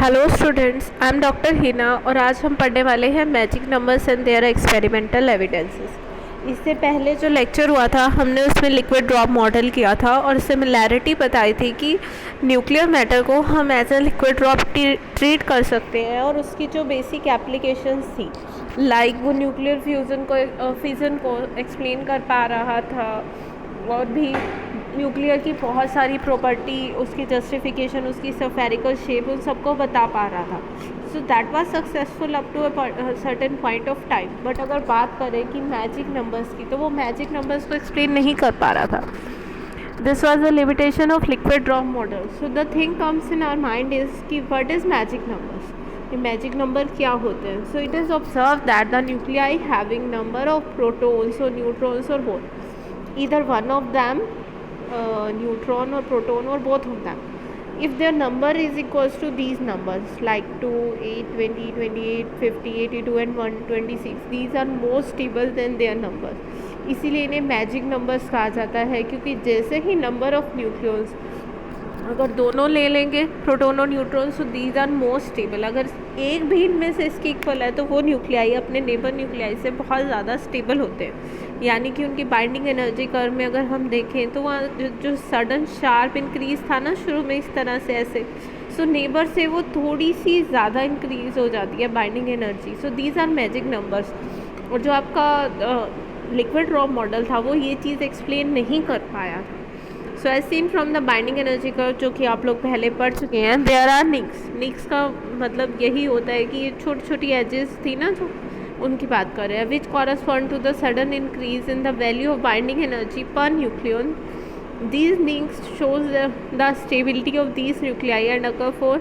Hello students, I am doctor Hina और आज हम पढ़ने वाले हैं magic numbers and their experimental evidences. इससे पहले जो लेक्चर हुआ था हमने उसमें लिक्विड ड्रॉप मॉडल किया था और सिमिलैरिटी बताई थी कि न्यूक्लियर मैटर को हम as a liquid drop treat कर सकते हैं और उसकी जो बेसिक एप्लीकेशंस थी लाइक वो न्यूक्लियर फ्यूज़न को एक्सप्लेन कर पा रहा था और भी न्यूक्लियर की बहुत सारी प्रॉपर्टी, उसकी जस्टिफिकेशन, उसकी स्फेरिकल शेप, उन सबको बता पा रहा था। So that was successful up to a certain point of time. But अगर बात करें कि मैजिक नंबर्स की, तो वो मैजिक नंबर्स को एक्सप्लेन नहीं कर पा रहा था। This was the limitation of liquid drop model. So the thing comes in our mind is कि व्हाट इज़ मैजिक नंबर्स, ये मैजिक नंबर क्या होते हैं। So it is observe that the nuclei having number of protons और neutrons और both, either one of them, neutron or proton or both of them, if their number is equals to these numbers like 2, 8, 20, 28, 50, 82 and 126, these are more stable than their numbers। इसीलिए इन्हें magic numbers कहा जाता है, क्योंकि जैसे ही number of nucleus अगर दोनों ले लेंगे प्रोटॉन और neutron, so these are more stable. अगर एक भी इनमें से इसके इक्वल है तो वो न्यूक्लियाई अपने नेबर न्यूक्लियाई से बहुत ज़्यादा स्टेबल होते हैं। यानी कि उनकी बाइंडिंग एनर्जी कर्व में अगर हम देखें तो वहाँ जो सडन शार्प इंक्रीज़ था ना शुरू में इस तरह से ऐसे, सो नेबर से वो थोड़ी सी ज़्यादा इंक्रीज़ हो जाती है binding energy. So these are magic numbers. और जो आपका लिक्विड ड्रॉप मॉडल था वो ये चीज़ एक्सप्लेन नहीं कर पाया था। So as seen from the binding energy curve, जो कि आप लोग पहले पढ़ चुके हैं, देयर आर निक्स। निक्स का मतलब यही होता है कि ये छोटी छोटी एजेस थी ना जो, उनकी बात कर रहे हैं, which correspond to the sudden increase in the value of binding energy per nucleon. These nicks shows the stability of these nuclei and occur for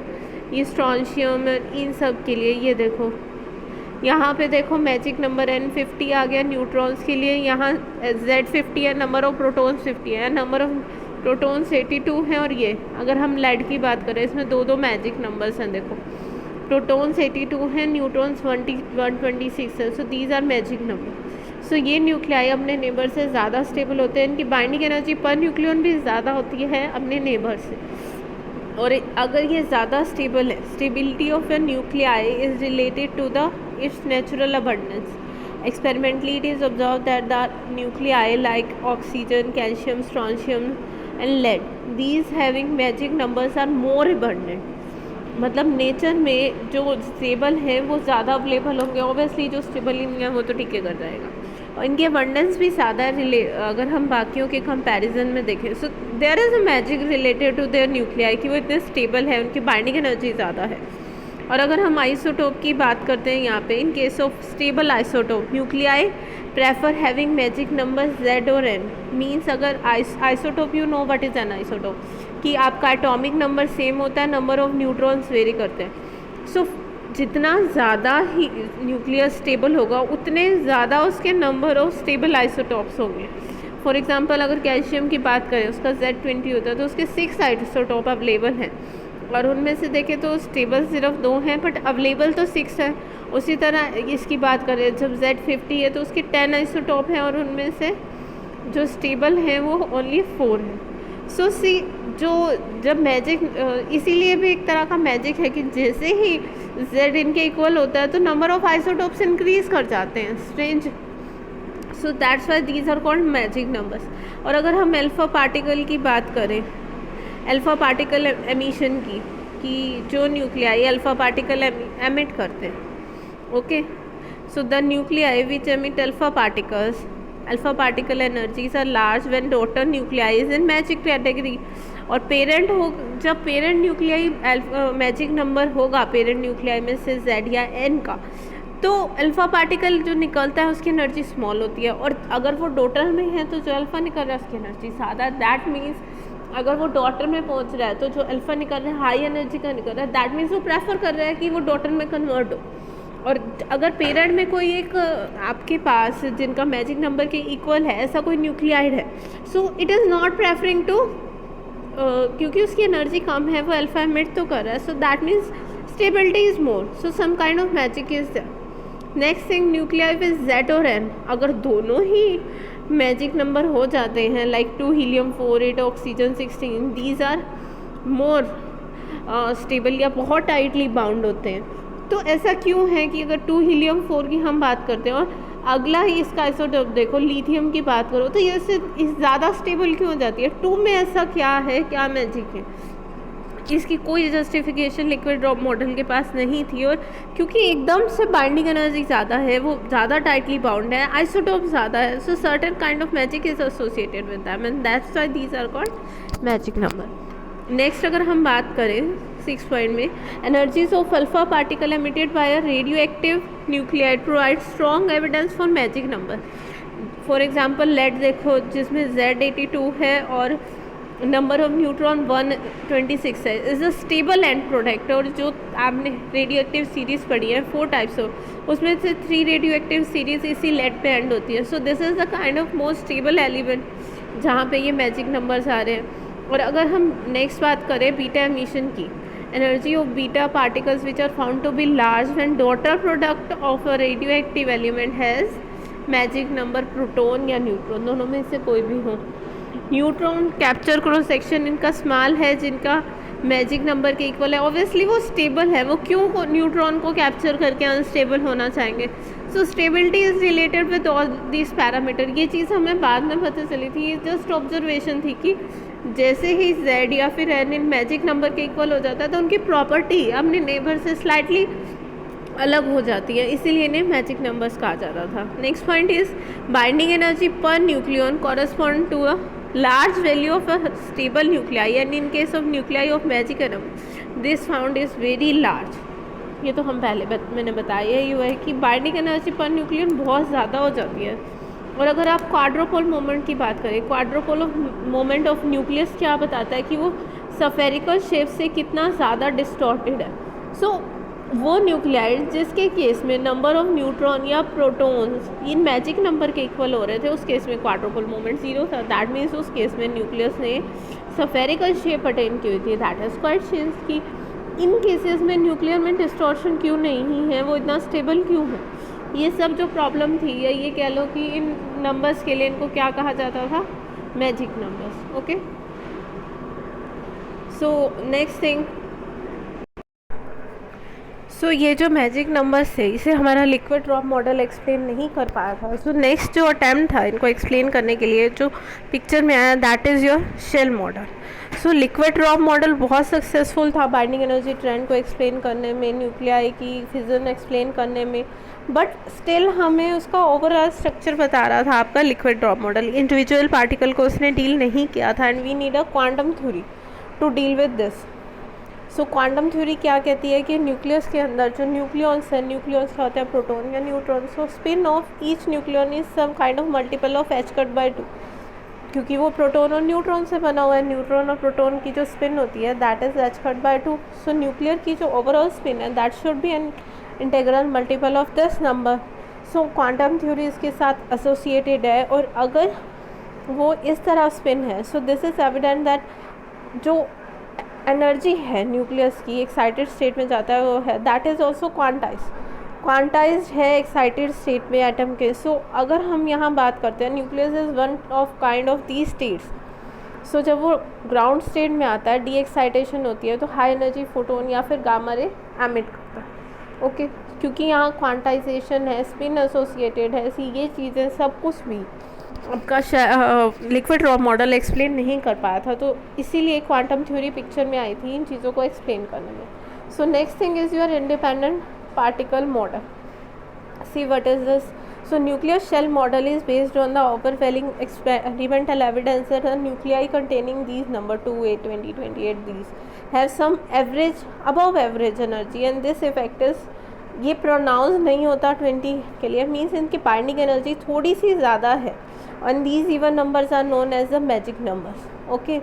ये स्ट्रॉन्शियम, इन सब के लिए। ये देखो यहाँ पे देखो मैजिक नंबर N50 आ गया न्यूट्रॉन्स के लिए, यहाँ Z50 है, नंबर ऑफ प्रोटॉन्स 50 है, नंबर ऑफ प्रोटॉन्स 82 हैं। और ये अगर हम लेड की बात करें, इसमें दो मैजिक नंबर्स हैं। देखो प्रोटॉन्स 82 हैं, न्यूट्रॉन्स 126 है। So these are magic number. So ये न्यूक्लियाई अपने नेबर से ज़्यादा स्टेबल होते हैं, इनकी बाइंडिंग एनर्जी पर न्यूक्लियन भी ज़्यादा होती है अपने नेबर से। और अगर ये ज़्यादा स्टेबल है, stability of a nuclei is related to the its natural abundance. Experimentally, it is observed that the nuclei like oxygen, calcium, strontium and lead, these having magic numbers are more abundant। मतलब nature में जो stable है वो ज़्यादा available होंगे। Obviously जो stable ही नहीं है वो तो ठीक है कर जाएगा, और इनकी अबंडेंस भी ज़्यादा है अगर हम बाकियों के कंपैरिजन में देखें। So there is a magic related to their nuclei कि वो इतने स्टेबल है, उनकी बाइंडिंग एनर्जी ज़्यादा है। और अगर हम आइसोटोप की बात करते हैं यहाँ पे, in case of stable isotope nuclei prefer having magic number Z और N। मीन्स अगर isotope, you know what is an isotope, कि आपका एटॉमिक नंबर सेम होता है, नंबर ऑफ न्यूट्रॉन्स वेरी करते हैं। सो जितना ज़्यादा ही न्यूक्लियर स्टेबल होगा उतने ज़्यादा उसके नंबर ऑफ स्टेबल आइसोटोप्स होंगे। फॉर एग्जांपल अगर कैल्शियम की बात करें, उसका Z20 होता है तो उसके 6 आइसोटोप अवेलेबल हैं, और उनमें से देखें तो स्टेबल सिर्फ 2 हैं बट अवेलेबल तो 6 है। उसी तरह इसकी बात करें, जब Z50 है तो उसके 10 आइसोटोप हैं और उनमें से जो स्टेबल हैं वो ओनली 4 हैं। सो सी जो जब मैजिक, इसीलिए भी एक तरह का मैजिक है कि जैसे ही Z इनके इक्वल होता है तो नंबर ऑफ आइसोटोप्स इंक्रीज कर जाते हैं। Strange. So that's why these are called magic numbers. और अगर हम अल्फा पार्टिकल की बात करें, अल्फा पार्टिकल एमिशन की, कि जो न्यूक्लियाई अल्फा पार्टिकल एमिट करते हैं। Okay, so the nuclei which emit alpha particle energies are large when daughter nuclei is in magic category. और पेरेंट हो, जब पेरेंट न्यूक्लियाई मैजिक नंबर होगा पेरेंट न्यूक्लियाई में से Z या N का, तो अल्फा पार्टिकल जो निकलता है उसकी एनर्जी स्मॉल होती है। और अगर वो डॉटर में है तो जो अल्फा निकल रहा है उसकी एनर्जी ज़्यादा। दैट मीन्स अगर वो डॉटर में पहुंच रहा है तो जो अल्फा निकल रहा है हाई एनर्जी का निकल रहा है, दैट मीन्स वो प्रेफर कर रहा है कि वो डॉटर में कन्वर्ट हो। और अगर पेरेंट में कोई एक आपके पास जिनका मैजिक नंबर के इक्वल है ऐसा कोई न्यूक्लियाइड है, so it is not preferring to, क्योंकि उसकी एनर्जी कम है, वो अल्फा एमिट तो कर रहा है। So that means stability is more. So some kind of magic is there. Next thing, nuclei with Z और N अगर दोनों ही मैजिक नंबर हो जाते हैं, like 2 helium 4, 8 oxygen 16, these are more stable या बहुत टाइटली बाउंड होते हैं। तो ऐसा क्यों है कि अगर 2 हीलियम 4 की हम बात करते हैं और अगला ही इसका आइसोटोप देखो लिथियम की बात करो, तो ये ज़्यादा स्टेबल क्यों हो जाती है? 2 में ऐसा क्या है, क्या मैजिक है? इसकी कोई जस्टिफिकेशन लिक्विड ड्रॉप मॉडल के पास नहीं थी। और क्योंकि एकदम से बाइंडिंग एनर्जी ज़्यादा है, वो ज़्यादा टाइटली बाउंड है, आइसोटोप ज़्यादा है, so certain kind of magic is associated with them and that's why these are called magic number. Next अगर हम बात करें 6 पॉइंट में, energies of alpha particle emitted by a radioactive nuclide provide strong evidence for magic number. For example lead देखो जिसमें Z82 है और number of neutron 126 है, is a stable and product. और जो आपने रेडियो एक्टिव सीरीज़ पढ़ी है 4 टाइप्स ऑफ, उसमें से 3 रेडियो एक्टिव सीरीज़ इसी लेड पे एंड होती है। So this is the kind of most stable element जहाँ पे ये मैजिक नंबर्स आ रहे हैं। और अगर हम नेक्स्ट बात करें बीटा एमिशन की, energy of beta particles which are found to be large when daughter product of a radioactive element has magic number proton या न्यूट्रॉन, दोनों में से कोई भी हो। न्यूट्रॉन कैप्चर क्रॉस सेक्शन इनका स्मॉल है जिनका मैजिक नंबर के इक्वल है। ऑब्वियसली वो स्टेबल है, वो क्यों न्यूट्रॉन को कैप्चर करके अनस्टेबल होना चाहेंगे? So stability is related with all this parameter. ये चीज़ हमें बाद में पता चली थी, ये जस्ट ऑब्जर्वेशन थी कि जैसे ही Z या फिर N इन मैजिक नंबर के इक्वल हो जाता है तो उनकी प्रॉपर्टी अपने नेबर से स्लाइटली अलग हो जाती है, इसीलिए इन्हें मैजिक नंबर्स कहा जाता था। Next point is binding energy per nucleon correspond to a large value of a stable nuclei and in case of nuclei of magic atom this found is very large। ये तो हम पहले मैंने बताया ही हुआ है कि बाइंडिंग एनर्जी पर न्यूक्लियन बहुत ज़्यादा हो जाती है। और अगर आप क्वाड्रोपोल मोमेंट की बात करें, क्वाड्रोपोल मोमेंट ऑफ न्यूक्लियस क्या बताता है कि वो सफेरिकल शेप से कितना ज़्यादा डिस्टॉर्टेड है। सो वो न्यूक्लियाइड जिसके केस में नंबर ऑफ न्यूट्रॉन या प्रोटॉन्स इन मैजिक नंबर के इक्वल हो रहे थे, उस केस में क्वाड्रुपल मोमेंट 0 था। दैट मीन्स उस केस में न्यूक्लियस ने सफेरिकल शेप अटेन की हुई थी। दैट इज़ क्वाइट चेंज कि इन केसेस में न्यूक्लियर में डिस्टॉर्शन क्यों नहीं है, वो इतना स्टेबल क्यों है। ये सब जो प्रॉब्लम थी, या ये कह लो कि इन नंबर्स के लिए इनको क्या कहा जाता था, magic numbers. Okay, so next thing, so ये जो मैजिक नंबर्स थे इसे हमारा लिक्विड ड्रॉप मॉडल एक्सप्लेन नहीं कर पाया था। सो नेक्स्ट जो अटैम्प्ट था इनको एक्सप्लेन करने के लिए जो पिक्चर में आया, that is your shell model. So liquid drop model बहुत सक्सेसफुल था बाइंडिंग एनर्जी ट्रेंड को एक्सप्लेन करने में, न्यूक्लियाई की फिजन एक्सप्लेन करने में, बट स्टिल हमें उसका ओवरऑल स्ट्रक्चर बता रहा था आपका liquid drop model. Individual particle को उसने डील नहीं किया था and we need a quantum theory to deal with this. So quantum theory क्या कहती है कि न्यूक्लियस के अंदर जो न्यूक्लियॉन्स है, न्यूक्लियॉन्स क्या होते हैं, प्रोटॉन या neutron. So spin of each nucleon is some kind of multiple of h²/2, क्योंकि वो प्रोटॉन और न्यूट्रॉन से बना हुआ है। न्यूट्रॉन और प्रोटॉन की जो स्पिन होती है that is h²/2। So nuclear की जो ओवरऑल स्पिन है that should be an integral multiple of this number. So quantum theory इसके साथ एसोसिएटेड है, और अगर वो इस तरह स्पिन है, so this is evident that जो एनर्जी है न्यूक्लियस की एक्साइटेड स्टेट में जाता है वो है दैट इज़ ऑल्सो क्वांटाइज्ड है एक्साइटेड स्टेट में एटम के। सो अगर हम यहाँ बात करते हैं, nucleus is one of kind of the states. So जब वो ग्राउंड स्टेट में आता है, डी एक्साइटेशन होती है, तो हाई एनर्जी फोटोन या फिर गामा रे एमिट करता है। ओके, क्योंकि यहाँ क्वांटाइजेशन है, स्पिन एसोसिएटेड है, ये चीज़ें सब कुछ भी आपका लिक्विड ड्रॉप मॉडल एक्सप्लेन नहीं कर पाया था, तो इसीलिए क्वांटम थ्योरी पिक्चर में आई थी इन चीज़ों को एक्सप्लेन करने में। So next thing is your independent particle model. See what is this? So nuclear shell model is based on the overwhelming experimental evidence that the nuclei containing these number 2, 8, 20, 28 these have some average above average energy and this effect is, ये pronounce नहीं होता 20 के लिए, means इनकी binding energy थोड़ी सी ज़्यादा है, and these even numbers are known as the magic numbers। Okay,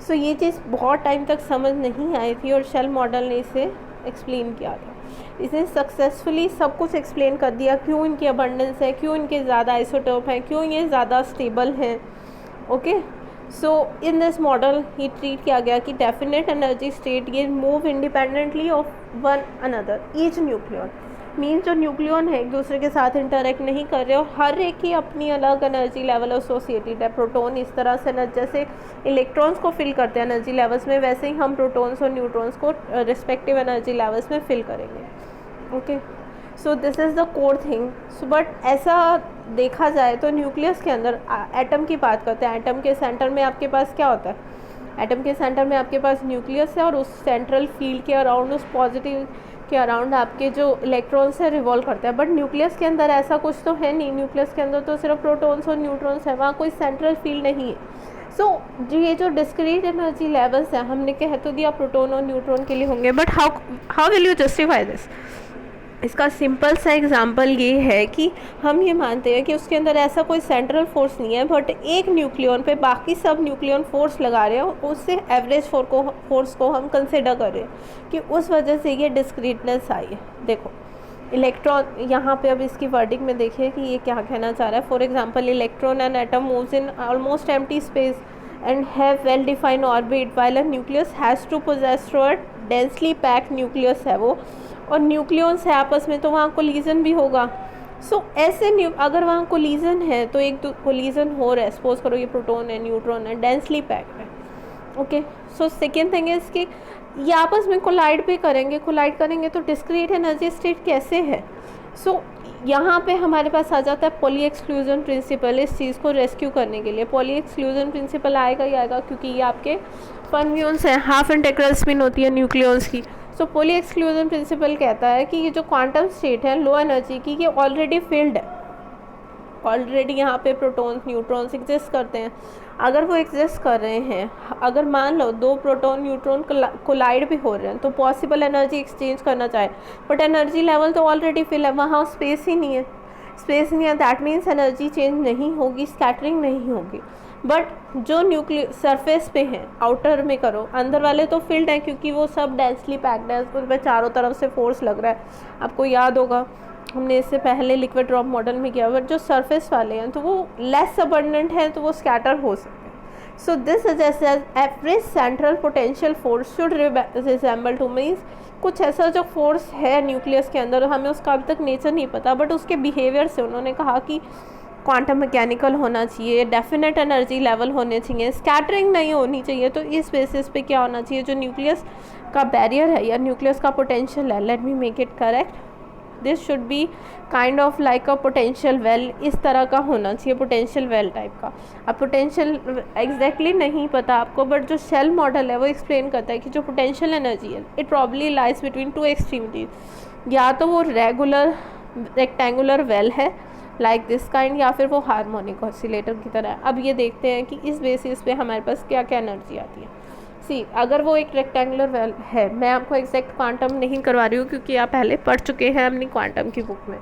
so ये चीज़ बहुत टाइम तक समझ नहीं आई थी और शेल मॉडल ने इसे एक्सप्लेन किया था। इसने सक्सेसफुली सब कुछ एक्सप्लेन कर दिया, क्यों इनकी अबंडेंस है, क्यों इनके ज़्यादा आइसोटोप हैं, क्यों ये ज़्यादा स्टेबल हैं। Okay, so in this model ये ट्रीट किया गया कि डेफिनेट एनर्जी स्टेट ये move independently of one another each nucleon. Means जो न्यूक्लियन है एक दूसरे के साथ इंटरेक्ट नहीं कर रहे और हर एक की अपनी अलग एनर्जी लेवल एसोसिएटेड है। प्रोटॉन इस तरह से जैसे इलेक्ट्रॉन्स को फिल करते हैं एनर्जी लेवल्स में, वैसे ही हम प्रोटॉन्स और न्यूट्रॉन्स को रिस्पेक्टिव एनर्जी लेवल्स में फिल करेंगे। Okay, so this is the core thing. So but ऐसा देखा जाए तो न्यूक्लियस के अंदर एटम की बात करते हैं, एटम के सेंटर में आपके पास क्या होता है? एटम के सेंटर में आपके पास न्यूक्लियस है और उस सेंट्रल फील्ड के अराउंड, उस पॉजिटिव के अराउंड आपके जो इलेक्ट्रॉन्स है रिवॉल्व करते हैं। बट न्यूक्लियस के अंदर ऐसा कुछ तो है नहीं, न्यूक्लियस के अंदर तो सिर्फ प्रोटॉन्स और न्यूट्रॉन्स है, वहाँ कोई सेंट्रल फील्ड नहीं है। सो ये जो डिस्क्रीट एनर्जी लेवल्स हैं हमने कह तो दिया प्रोटॉन और न्यूट्रॉन के लिए होंगे, but how will you justify this? इसका सिंपल सा एग्जांपल ये है कि हम ये मानते हैं कि उसके अंदर ऐसा कोई सेंट्रल फोर्स नहीं है, बट एक न्यूक्लियन पे बाकी सब न्यूक्लियन फोर्स लगा रहे हैं, उससे एवरेज फोर्स को हम कंसिडर कर रहे हैं कि उस वजह से ये डिस्क्रीटनेस आई है। देखो इलेक्ट्रॉन यहाँ पे, अब इसकी वर्डिंग में देखिए कि ये क्या कहना चाह रहा है। For example, electron and atom moves in almost empty space and have well defined orbit while a nucleus has to possess a densely packed nucleus है वो, और न्यूक्लियंस है आपस में, तो वहाँ कोलिजन भी होगा। सो ऐसे अगर वहाँ कोलिजन है तो एक कोलिजन हो रहा है, सपोज करो ये प्रोटॉन है, न्यूट्रॉन है, डेंसली पैक्ड है। Okay, so second thing is कि ये आपस में कोलाइड भी करेंगे तो डिस्क्रीट एनर्जी स्टेट कैसे है? सो यहाँ पे हमारे पास आ जाता है पॉली एक्सक्लूजन प्रिंसिपल। इस चीज़ को रेस्क्यू करने के लिए पॉली एक्सक्लूजन प्रिंसिपल आएगा ही आएगा, क्योंकि ये आपके फर्मियंस हैं, हाफ इंटेग्रल स्पिन होती है न्यूक्लियंस की। सो पॉली एक्सक्लूजन प्रिंसिपल कहता है कि ये जो क्वांटम स्टेट है लो एनर्जी की, ये ऑलरेडी फिल्ड है, ऑलरेडी यहाँ पे प्रोटॉन्स न्यूट्रॉन्स एग्जिस्ट करते हैं। अगर वो एग्जिस्ट कर रहे हैं, अगर मान लो दो प्रोटॉन न्यूट्रॉन कोलाइड भी हो रहे हैं, तो पॉसिबल एनर्जी एक्सचेंज करना चाहे, बट एनर्जी लेवल तो ऑलरेडी फिल है, वहाँ स्पेस ही नहीं है, दैट मीन्स एनर्जी चेंज नहीं होगी, स्कैटरिंग नहीं होगी। बट जो सरफेस पे हैं, आउटर में करो, अंदर वाले तो फिल्ड हैं क्योंकि वो सब डेंसली पैक्ड है, उस पर चारों तरफ से फोर्स लग रहा है। आपको याद होगा हमने इससे पहले लिक्विड ड्रॉप मॉडल में किया, बट जो सरफेस वाले हैं तो वो लेस अबंडेंट हैं, तो वो स्कैटर हो सकते हैं। So this suggest average central potential force should resemble to, means कुछ ऐसा जो फोर्स है न्यूक्लियस के अंदर, हमें उसका अभी तक नेचर नहीं पता, बट उसके बिहेवियर से उन्होंने कहा कि क्वांटम मैकेनिकल होना चाहिए, डेफिनेट एनर्जी लेवल होने चाहिए, स्कैटरिंग नहीं होनी चाहिए। तो इस बेसिस पे क्या होना चाहिए, जो न्यूक्लियस का बैरियर है या न्यूक्लियस का पोटेंशियल है, let me make it correct, this should be kind of like a potential well, इस तरह का होना चाहिए, पोटेंशियल वेल टाइप का। अब पोटेंशियल एग्जैक्टली नहीं पता आपको, बट जो शेल मॉडल है वो एक्सप्लेन करता है कि जो पोटेंशियल एनर्जी है it probably lies between two extremities, या तो वो रेगुलर रेक्टेंगुलर वेल है लाइक दिस काइंड, या फिर वो हार्मोनिक ऑसिलेटर की तरह। अब ये देखते हैं कि इस बेसिस पे हमारे पास क्या क्या एनर्जी आती है। सी, अगर वो एक रेक्टेंगुलर वेल है, मैं आपको एग्जैक्ट क्वांटम नहीं करवा रही हूँ क्योंकि आप पहले पढ़ चुके हैं अपनी क्वांटम की बुक में।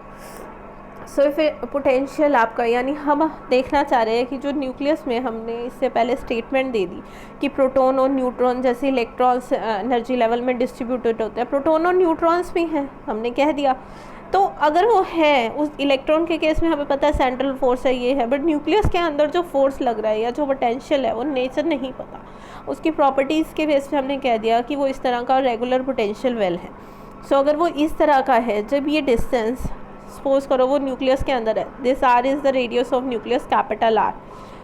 सो फिर पोटेंशियल आपका, यानी हम देखना चाह रहे हैं कि जो न्यूक्लियस में हमने इससे पहले स्टेटमेंट दे दी कि प्रोटॉन और न्यूट्रॉन जैसे इलेक्ट्रॉन्स एनर्जी लेवल में डिस्ट्रीब्यूटेड होते हैं, प्रोटॉन और न्यूट्रॉन्स भी हैं, हमने कह दिया। तो अगर वो है, उस इलेक्ट्रॉन के केस में हमें पता है सेंट्रल फोर्स है, ये है, बट न्यूक्लियस के अंदर जो फोर्स लग रहा है या जो पोटेंशियल है वो नेचर नहीं पता, उसकी प्रॉपर्टीज़ के बेस पे हमने कह दिया कि वो इस तरह का रेगुलर पोटेंशियल वेल है। सो अगर वो इस तरह का है, जब ये डिस्टेंस सपोज करो वो न्यूक्लियस के अंदर है, this R is the radius of nucleus capital R.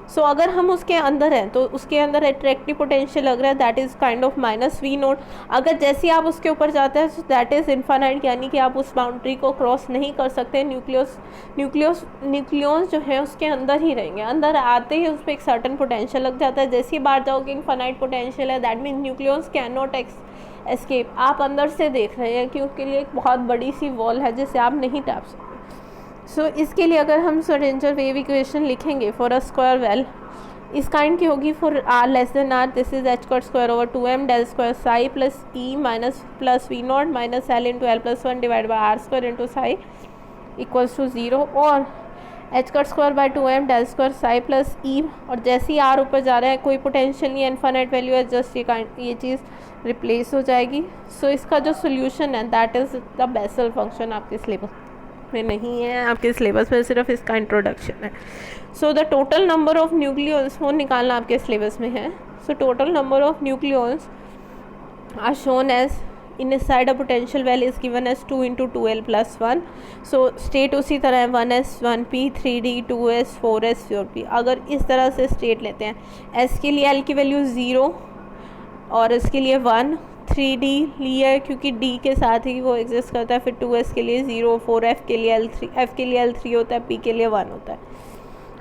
So अगर हम उसके अंदर हैं तो उसके अंदर एट्रैक्टिव पोटेंशियल लग रहा है, that is kind of -V0। अगर जैसे आप उसके ऊपर जाते हैं दैट इज़ इन्फानाइट, यानी कि आप उस बाउंड्री को क्रॉस नहीं कर सकते। न्यूक्लियस जो है उसके अंदर ही रहेंगे, अंदर आते ही उस पर एक सर्टन पोटेंशियल लग जाता है। जैसे ही बाहर जाओगे इन्फानाइट पोटेंशियल है, that means nucleus can not escape. आप अंदर से देख रहे हैं कि उसके लिए एक बहुत बड़ी सी वॉल है जिसे आप नहीं टैप सकते। सो इसके लिए अगर हम श्रोडिंगर वेव इक्वेशन लिखेंगे फॉर अ स्क्वायर वेल, इस काइंड की होगी for r less than r, this is h²/2m del square psi plus e minus plus V0 minus l into l+1 divide by r² into psi equals to 0, और h²/2m del square psi plus e, और जैसे ही r ऊपर जा रहा है कोई potential नहीं है, इन्फानाइट वैल्यू है, जस्ट ये चीज़ रिप्लेस हो जाएगी। सो इसका जो सोल्यूशन है that is the Bessel function, आपके सिलेबस में नहीं है, आपके सिलेबस में सिर्फ इसका इंट्रोडक्शन है। So the total number of nucleons वो निकालना आपके सिलेबस में है। So total number of nucleons are shown as inside a potential well is given as 2 into 2l plus 1. So state उसी तरह है 1s 1p 3d 2s 4s 4p. अगर इस तरह से स्टेट लेते हैं, s के लिए l की वैल्यू 0 और इसके लिए 1, 3d लिया है क्योंकि d के साथ ही वो एग्जिस्ट करता है, फिर 2s के लिए 0, 4f के लिए l3, f के लिए l3 होता है, p के लिए 1 होता है.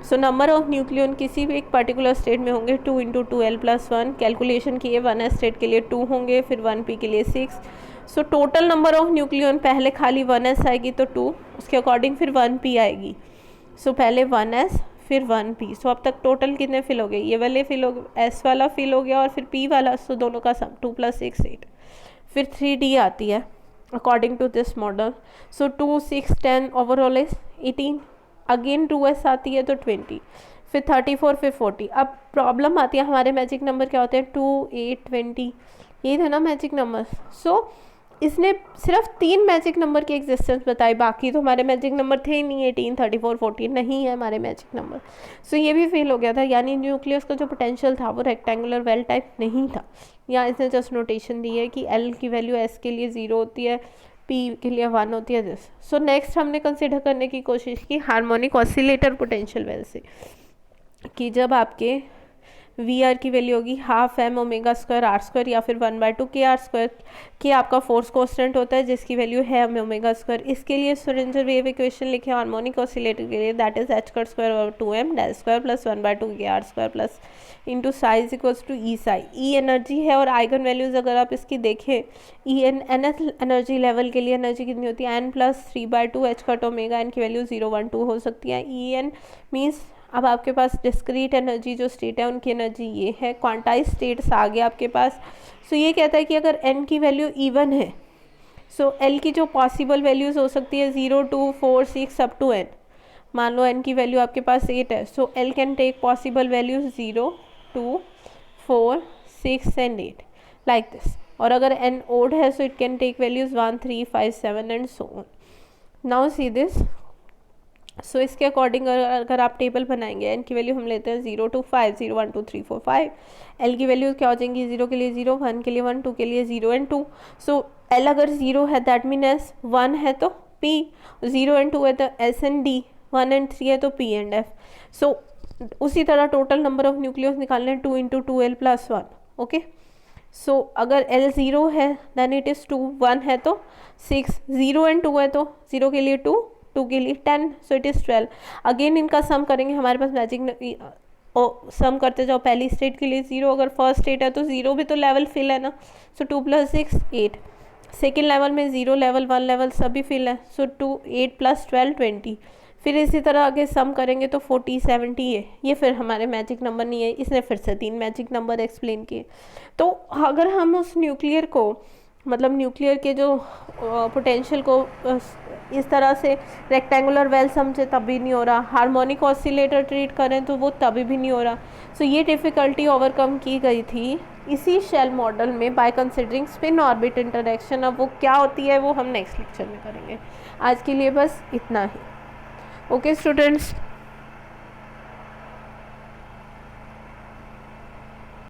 सो नंबर ऑफ न्यूक्लियन किसी भी एक पर्टिकुलर स्टेट में होंगे 2 इंटू 2l प्लस 1. कैलकुलेशन किए 1s स्टेट के लिए 2 होंगे, फिर 1p के लिए 6. सो टोटल नंबर ऑफ न्यूक्लियन पहले खाली 1s आएगी तो 2, उसके अकॉर्डिंग फिर 1p आएगी. सो पहले 1s फिर 1p. सो अब तक टोटल कितने फिल हो गए, ये वाले फिल हो गए, s वाला फिल हो गया और फिर p वाला. सो दोनों का सम 2 + 6 8. फिर 3d आती है according to this model. So 2 6 10 overall is 18. Again 2s आती है तो 20, फिर 34, फिर 40. अब प्रॉब्लम आती है, हमारे मैजिक नंबर क्या होते हैं 2 8 20, ये थे ना मैजिक नंबर. सो इसने सिर्फ 3 मैजिक नंबर की एग्जिस्टेंस बताई, बाकी तो हमारे मैजिक नंबर थे ही नहीं. 18 34 40 नहीं है हमारे मैजिक नंबर. सो ये भी फेल हो गया था, यानी न्यूक्लियस का जो पोटेंशियल था वो रेक्टेंगुलर वेल टाइप नहीं था. यहाँ इसने जस्ट नोटेशन दी है कि एल की वैल्यू एस के लिए 0 होती है, पी के लिए 1 होती है दिस. सो नेक्स्ट हमने कंसिडर करने की कोशिश की हार्मोनिक ऑसिलेटर पोटेंशियल वेल से, कि जब आपके वी आर की वैल्यू होगी half M omega square R square या फिर 1/2 के आर स्क्वायर, कि आपका फोर्स कांस्टेंट होता है जिसकी वैल्यू है एम ओमेगा स्क्वायर. इसके लिए श्रोडिंगर वेव इक्वेशन लिखे हार्मोनिक ऑसिलेटर के लिए, that is H cut square over 2m del square plus 1/2 K R square plus into psi equals to E psi. E energy है और eigen values अगर आप इसकी देखें, ई एन एनर्जी लेवल के लिए एनर्जी कितनी होती है n + 3/2 H cut omega. N की वैल्यू 0 1 2 हो सकती है. ई एन मीन्स अब आपके पास डिस्क्रीट एनर्जी जो स्टेट है उनकी एनर्जी ये है. क्वांटाइज स्टेट्स आ गए आपके पास. सो ये कहता है कि अगर n की वैल्यू इवन है, सो l की जो पॉसिबल वैल्यूज़ हो सकती है 0 2 4 6 अप टू n. मान लो n की वैल्यू आपके पास 8 है, so l can take possible values 0 2 4 6 and 8 like this. और अगर n ओड है so it can take values 1 3 5 7 and so on. Now see this. So इसके अकॉर्डिंग अगर आप टेबल बनाएंगे, एन की वैल्यू हम लेते हैं 0 2 5 0 1 2 3 4 5. एल की वैल्यू क्या हो जाएंगी, 0 के लिए 0, 1 के लिए 1, 2 के लिए 0 एंड 2. सो एल अगर 0 है दैट मीन एस, 1 है तो पी, 0 एंड 2 है तो एस एंड डी, 1 एंड 3 है तो पी एंड एफ. सो उसी तरह टोटल नंबर ऑफ न्यूक्लियस निकालने हैं 2 इंटू 2l प्लस 1. ओके. सो अगर l 0 है देन इट इज़ 2, 1 है तो 6, 0 एंड 2 है तो 0 के लिए 2 2 के लिए 10, सो इट इज़ 12. अगेन इनका सम करेंगे, हमारे पास मैजिक सम करते जाओ. पहली स्टेट के लिए 0, अगर फर्स्ट स्टेट है तो 0 भी तो लेवल फिल है ना, सो 2 + 6 8. सेकेंड लेवल में 0 लेवल 1 लेवल सभी फिल है, सो 2 8 + 12 20. फिर इसी तरह आगे सम करेंगे तो 40 70 है. ये फिर हमारे मैजिक नंबर नहीं है, इसने फिर से 3 मैजिक नंबर एक्सप्लेन किए. तो अगर हम उस न्यूक्लियर को, मतलब न्यूक्लियर के जो पोटेंशियल को इस तरह से रेक्टेंगुलर वेल समझे तब भी नहीं हो रहा, हार्मोनिक ऑसिलेटर ट्रीट करें तो वो तभी भी नहीं हो रहा. सो ये डिफ़िकल्टी ओवरकम की गई थी इसी शेल मॉडल में by considering spin orbit interaction. अब वो क्या होती है वो हम नेक्स्ट लेक्चर में करेंगे. आज के लिए बस इतना ही. Okay students.